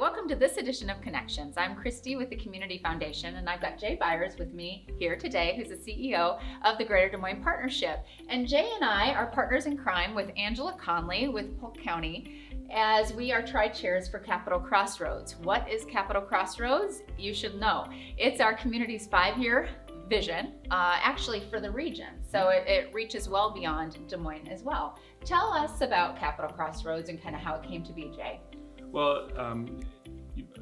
welcome to this edition of Connections. I'm Christy with the Community Foundation, and I've got Jay Byers with me here today, who's the CEO of the Greater Des Moines Partnership. And Jay and I are partners in crime with Angela Conley with Polk County, as we are tri-chairs for Capital Crossroads. What is Capital Crossroads? You should know. It's our community's 5-year vision, actually for the region. So it reaches well beyond Des Moines as well. Tell us about Capital Crossroads and kind of how it came to be, Jay. Well,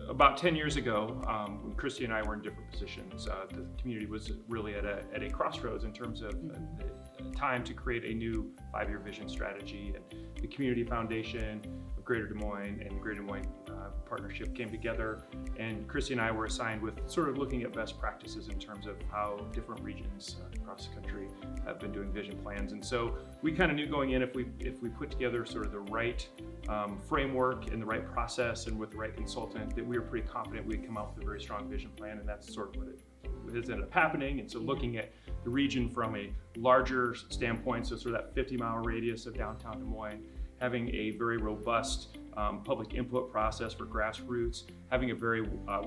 about 10 years ago, when Christy and I were in different positions, the community was really at a crossroads in terms of the time to create a new 5-year vision strategy. And the Community Foundation of Greater Des Moines and the Greater Des Moines Partnership came together, and Christy and I were assigned with sort of looking at best practices in terms of how different regions across the country have been doing vision plans. And so we kind of knew going in, if we put together sort of the right framework and the right process and with the right consultant, that we were pretty confident we'd come out with a very strong vision plan, and that's sort of what has ended up happening. And so looking at the region from a larger standpoint, so sort of that 50-mile radius of downtown Des Moines, having a very robust public input process for grassroots, having a very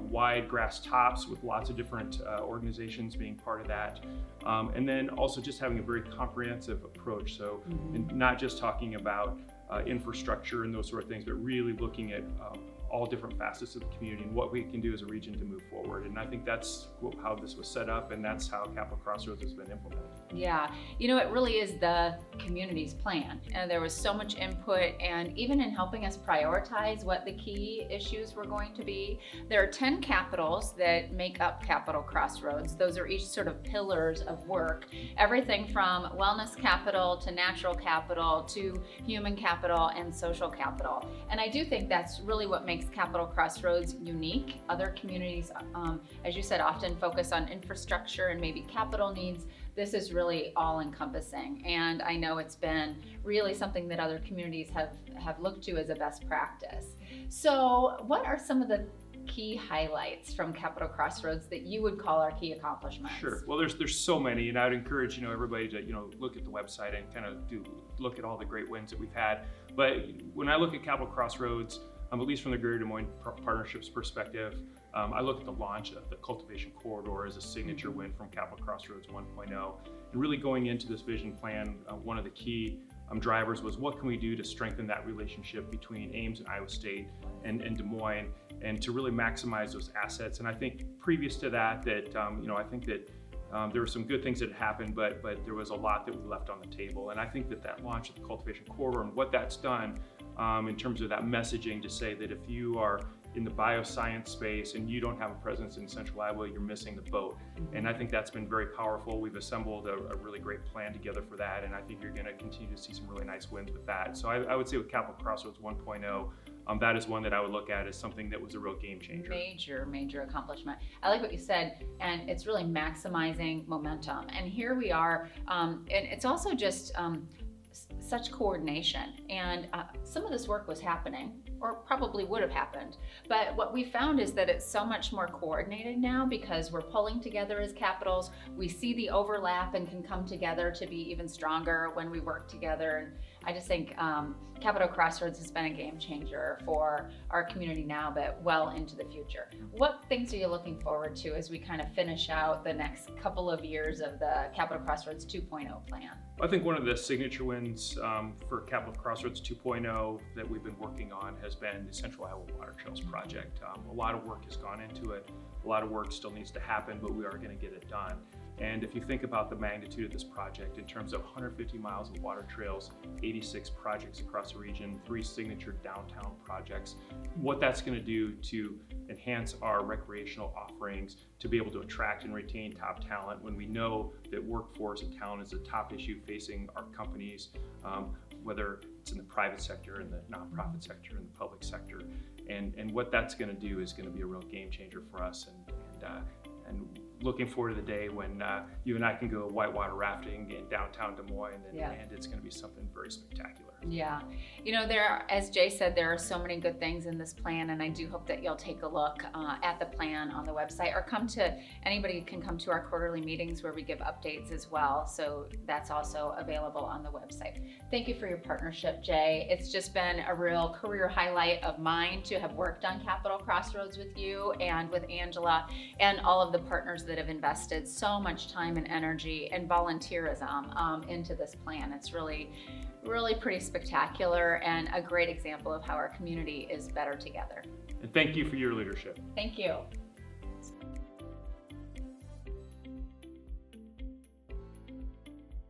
wide grass tops with lots of different organizations being part of that, and then also just having a very comprehensive approach. So and not just talking about infrastructure and those sort of things, but really looking at all different facets of the community and what we can do as a region to move forward. And I think that's how this was set up, and that's how Capital Crossroads has been implemented. Yeah, you know, it really is the community's plan. And there was so much input, and even in helping us prioritize what the key issues were going to be. There are 10 capitals that make up Capital Crossroads. Those are each sort of pillars of work. Everything from wellness capital to natural capital to human capital and social capital. And I do think that's really what makes Capital Crossroads unique. Other communities, as you said, often focus on infrastructure and maybe capital needs. This is really all encompassing, and I know it's been really something that other communities have looked to as a best practice. So what are some of the key highlights from Capital Crossroads that you would call our key accomplishments? Sure. Well, there's so many, and I would encourage everybody to look at the website and kind of look at all the great wins that we've had. But when I look at Capital Crossroads, at least from the Greater Des Moines Partnership's perspective, I look at the launch of the Cultivation Corridor as a signature win from Capital Crossroads 1.0. And really going into this vision plan, one of the key drivers was what can we do to strengthen that relationship between Ames and Iowa State and Des Moines, and to really maximize those assets. And I think previous to that, I think that there were some good things that happened, but there was a lot that we left on the table. And I think that launch of the Cultivation Corridor and what that's done in terms of that messaging to say that if you are in the bioscience space and you don't have a presence in Central Iowa, you're missing the boat. And I think that's been very powerful. We've assembled a really great plan together for that, and I think you're going to continue to see some really nice wins with that. So I would say with Capital Crossroads 1.0, that is one that I would look at as something that was a real game changer. Major accomplishment. I like what you said, and it's really maximizing momentum. And here we are, and it's also just such coordination. And some of this work was happening, or probably would have happened. But what we found is that it's so much more coordinated now because we're pulling together as capitals. We see the overlap and can come together to be even stronger when we work together. And I just think Capital Crossroads has been a game changer for our community now, but well into the future. What things are you looking forward to as we kind of finish out the next couple of years of the Capital Crossroads 2.0 plan? I think one of the signature wins for Capital Crossroads 2.0 that we've been working on has been the Central Iowa Water Trails project. A lot of work has gone into it. A lot of work still needs to happen, but we are going to get it done. And if you think about the magnitude of this project in terms of 150 miles of water trails, 86 projects across the region, 3 signature downtown projects, what that's going to do to enhance our recreational offerings, to be able to attract and retain top talent when we know that workforce and talent is a top issue facing our companies, whether it's in the private sector, in the nonprofit sector, in the public sector. And what that's going to do is going to be a real game changer for us. And looking forward to the day when you and I can go whitewater rafting in downtown Des Moines, and it's going to be something very very spectacular. Yeah, as Jay said, there are so many good things in this plan, and I do hope that you'll take a look at the plan on the website, or anybody can come to our quarterly meetings where we give updates as well. So that's also available on the website. Thank you for your partnership, Jay. It's just been a real career highlight of mine to have worked on Capital Crossroads with you and with Angela and all of the partners that have invested so much time and energy and volunteerism into this plan. It's really pretty spectacular and a great example of how our community is better together. And thank you for your leadership. Thank you.